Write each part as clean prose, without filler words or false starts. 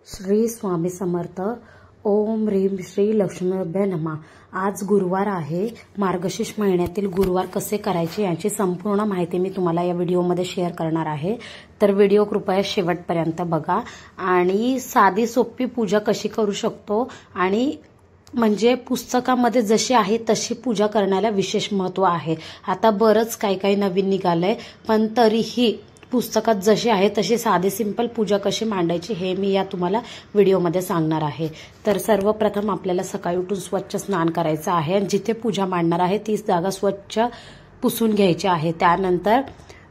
श्री स्वामी समर्थ. ओम ह्रीम श्री लक्ष्मीभ्य नमः. आज गुरुवार आहे. मार्गशीर्ष महिन्यातील गुरुवार कसे करायचे याची संपूर्ण माहिती मी तुम्हाला या व्हिडिओमध्ये शेअर करणार आहे. तर व्हिडिओ कृपया शेवटपर्यंत बघा आणि साधी सोपी पूजा कशी करू शकतो आणि म्हणजे पुस्तकामध्ये जशी आहे तशी पूजा करण्याला विशेष महत्त्व आहे. आता बरंच काही नवीन निघालंय, पण तरीही पुस्तकात जशी आहे तशी साधी सिंपल पूजा कशी मांडायची हे मी या तुम्हाला व्हिडिओमध्ये सांगणार आहे. तर सर्वप्रथम आपल्याला सकाळी उठून स्वच्छ स्नान करायचं आहे आणि जिथे पूजा मांडणार आहे तीच जागा स्वच्छ पुसून घ्यायची आहे. त्यानंतर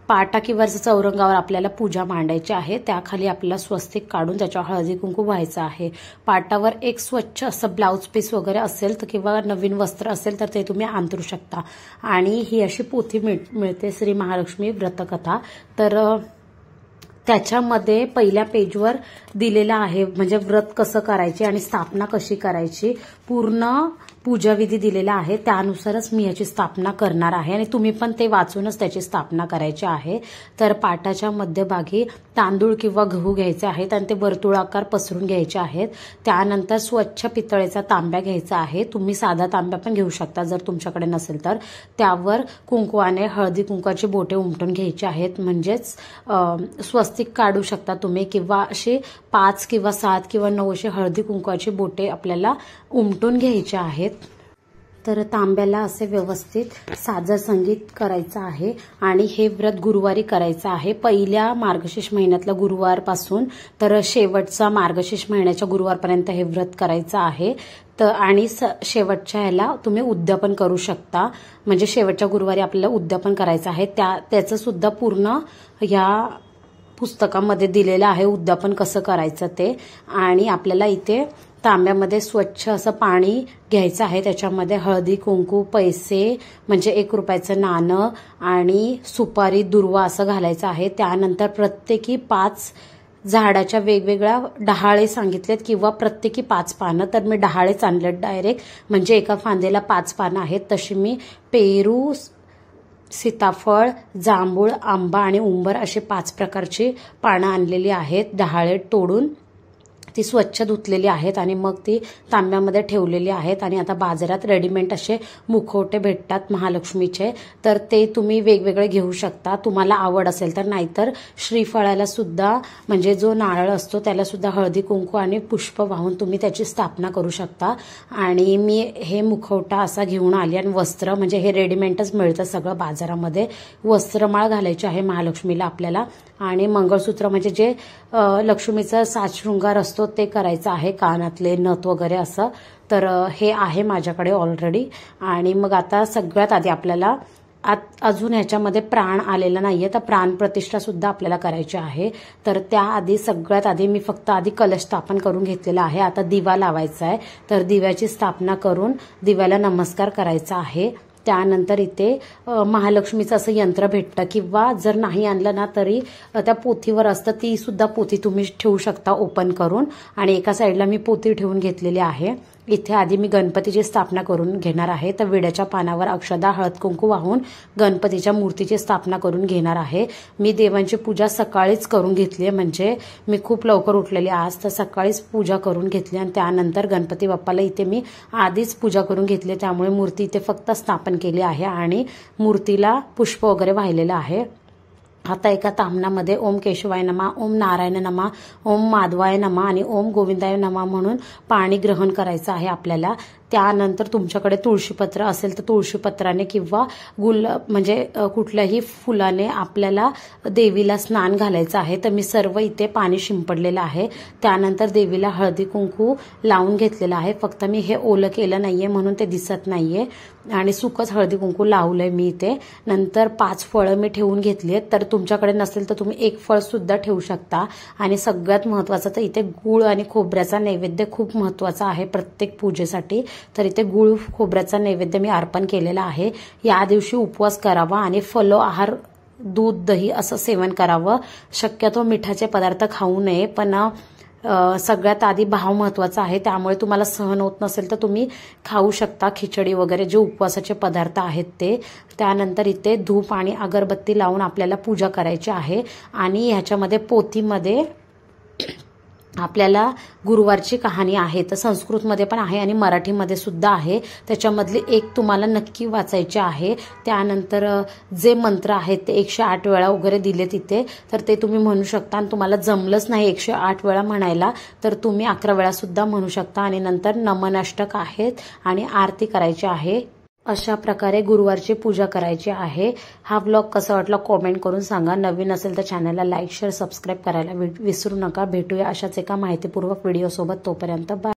पाटा किंवा चौरंगावर आपल्याला पूजा मांडायची आहे. त्याखाली आपल्याला स्वस्तिक काढून त्याच्यावर हळदी कुंकू व्हायचं आहे. पाटावर एक स्वच्छ असं ब्लाउज पीस वगैरे असेल तर किंवा नवीन वस्त्र असेल तर ते तुम्ही अंथरू शकता. आणि ही अशी पोथी मिळते श्री महालक्ष्मी व्रतकथा. तर त्याच्यामध्ये पहिल्या पेजवर दिलेलं आहे म्हणजे व्रत कसं करायचे आणि स्थापना कशी करायची पूर्ण पूजाविधी दिलेला आहे. त्यानुसारच मी याची स्थापना करणार आहे आणि तुम्ही पण ते वाचूनच त्याची स्थापना करायची आहे. तर पाटाच्या मध्यभागी तांदूळ किंवा गहू घ्यायचे आहेत आणि ते वर्तुळाकार पसरून घ्यायचे आहेत. त्यानंतर स्वच्छ पितळेचा तांब्या घ्यायचा आहे. तुम्ही साधा तांब्या पण घेऊ शकता जर तुमच्याकडे नसेल तर. त्यावर कुंकवाने हळदी कुंकाची बोटे उमटून घ्यायची आहेत. म्हणजेच स्वस्तिक काढू शकता तुम्ही किंवा अशी 5 किंवा 7 किंवा 9 अशी हळदी कुंकाची बोटे आपल्याला उमटून घ्यायचे आहेत. तर तांब्याला असे व्यवस्थित साजर संगीत करायचं आहे आणि हे व्रत गुरुवारी करायचं आहे. पहिल्या मार्गशीर्ष महिन्यातल्या गुरुवारपासून तर शेवटचा मार्गशीर्ष महिन्याच्या गुरुवारपर्यंत हे व्रत करायचं आहे. तर आणि शेवटच्या ह्याला तुम्ही उद्यापन करू शकता. म्हणजे शेवटच्या गुरुवारी आपल्याला उद्यापन करायचं आहे. त्याचं सुद्धा पूर्ण या पुस्तकामध्ये दिलेलं आहे उद्यापन कसं करायचं ते. आणि आपल्याला इथे तांब्यामध्ये स्वच्छ असं पाणी घ्यायचं आहे. त्याच्यामध्ये हळदी कुंकू पैसे म्हणजे 1 रुपयाचं नाणं आणि सुपारी दुर्वा असं घालायचं आहे. त्यानंतर प्रत्येकी 5 झाडाच्या वेगवेगळ्या डहाळे सांगितलेत किंवा प्रत्येकी 5 पानं. तर मी डहाळेच आणलेत डायरेक्ट म्हणजे एका फांद्याला 5 पानं आहेत. तशी मी पेरू सीताफळ जांभूळ आंबा आणि उंबर असे 5 प्रकारची पानं आणलेली आहेत. डहाळे तोडून ती स्वच्छ धुतलेली आहेत आणि मग ती तांब्यामध्ये ठेवलेली आहेत. आणि आता बाजारात रेडीमेड असे मुखवटे भेटतात महालक्ष्मीचे, तर ते तुम्ही वेगवेगळे घेऊ शकता तुम्हाला आवड असेल तर. नाहीतर श्रीफळाला सुद्धा म्हणजे जो नारळ असतो त्याला सुद्धा हळदी कुंकू आणि पुष्प वाहून तुम्ही त्याची स्थापना करू शकता. आणि मी हे मुखवटा असा घेऊन आली आणि वस्त्र म्हणजे हे रेडीमेडच मिळतं सगळं बाजारामध्ये. वस्त्रमाळ घालायची आहे महालक्ष्मीला आपल्याला आणि मंगळसूत्र म्हणजे जे लक्ष्मीचा साजशृंगार असतो ते करायचं आहे. कानातले नथ वगैरे असं. तर हे आहे माझ्याकडे ऑलरेडी. आणि मग आता सगळ्यात आधी आपल्याला अजून ह्याच्यामध्ये प्राण आलेला नाहीये तर प्राण प्रतिष्ठा सुद्धा आपल्याला करायची आहे. तर त्याआधी सगळ्यात आधी मी फक्त आधी कलश स्थापन करून घेतलेला आहे. आता दिवा लावायचा आहे. तर दिव्याची स्थापना करून दिव्याला नमस्कार करायचा आहे. त्यानंतर इथे महालक्ष्मीचं असं यंत्र भेटतं किंवा जर नाही आणलं ना तरी त्या पोथीवर असतं. ती सुद्धा पोथी तुम्ही ठेवू शकता ओपन करून. आणि एका साईडला मी पोथी ठेवून घेतलेली आहे. इथे आधी मी गणपतीची स्थापना करून घेणार आहे. तर विड्याच्या पानावर अक्षदा हळद कुंकू वाहून गणपतीच्या मूर्तीची स्थापना करून घेणार आहे. मी देवांची पूजा सकाळीच करून घेतली म्हणजे मी खूप लवकर उठलेली आज. तर सकाळीच पूजा करून घेतली आणि त्यानंतर गणपती बाप्पाला इथे मी आधीच पूजा करून घेतली. त्यामुळे मूर्ती इथे फक्त स्थापन केली आहे आणि मूर्तीला पुष्प वगैरे वाहिलेलं आहे. आता एका तामणामध्ये ओम केशवाय नमा ओम नारायण नमा ओम माधवाय नमा आणि ओम गोविंदाय नमा म्हणून पाणी ग्रहण करायचं आहे आपल्याला. त्यानंतर तुमच्याकडे तुळशीपत्र असेल तर तुळशीपत्राने किंवा म्हणजे कुठल्याही फुलाने आपल्याला देवीला स्नान घालायचं आहे. तर मी सर्व इथे पाणी शिंपडलेलं आहे. त्यानंतर देवीला हळदी कुंकू लावून घेतलेलं आहे. फक्त मी हे ओलं केलं नाहीये म्हणून ते दिसत नाहीये आणि सुकच हळदी कुंकू लावलंय मी इथे. नंतर 5 फळं मी ठेवून घेतली आहेत. तर तुमच्याकडे नसेल तर तुम्ही 1 फळ सुद्धा ठेवू शकता. आणि सगळ्यात महत्वाचं तर इथे गूळ आणि खोबऱ्याचा नैवेद्य खूप महत्वाचा आहे प्रत्येक पूजेसाठी. तर इथे गूळ खोबऱ्याचा नैवेद्य मी अर्पण केलेला आहे. या दिवशी उपवास करावा आणि फलो आहार दूध दही असं सेवन करावं. शक्यतो मिठाचे पदार्थ खाऊ नये. पण सगळ्यात आधी भाव महत्वाचा आहे त्यामुळे तुम्हाला सहन होत नसेल तर तुम्ही खाऊ शकता खिचडी वगैरे जे उपवासाचे पदार्थ आहेत ते. त्यानंतर इथे धूप आणि अगरबत्ती लावून आपल्याला पूजा करायची आहे. आणि ह्याच्यामध्ये पोथीमध्ये आपल्याला गुरुवारची कहाणी आहे, तर संस्कृतमध्ये पण आहे आणि मराठीमध्ये सुद्धा आहे. त्याच्यामधली एक तुम्हाला नक्की वाचायची आहे. त्यानंतर जे मंत्र आहेत ते 108 वेळा वगैरे दिले तिथे, तर ते तुम्ही म्हणू शकता. आणि तुम्हाला जमलंच नाही 108 वेळा म्हणायला, तर तुम्ही 11 वेळा सुद्धा म्हणू शकता. आणि नंतर नमनाष्टक आहेत आणि आरती करायची आहे. अशा प्रकारे गुरुवारची पूजा करायची आहे. हा व्लॉग कसा वाटला कॉमेंट करून सांगा. नवीन असेल तर चॅनलला लाईक शेअर सबस्क्राईब करायला विसरू नका. भेटूया अशाच एका माहितीपूर्वक व्हिडिओसोबत. तोपर्यंत बाय.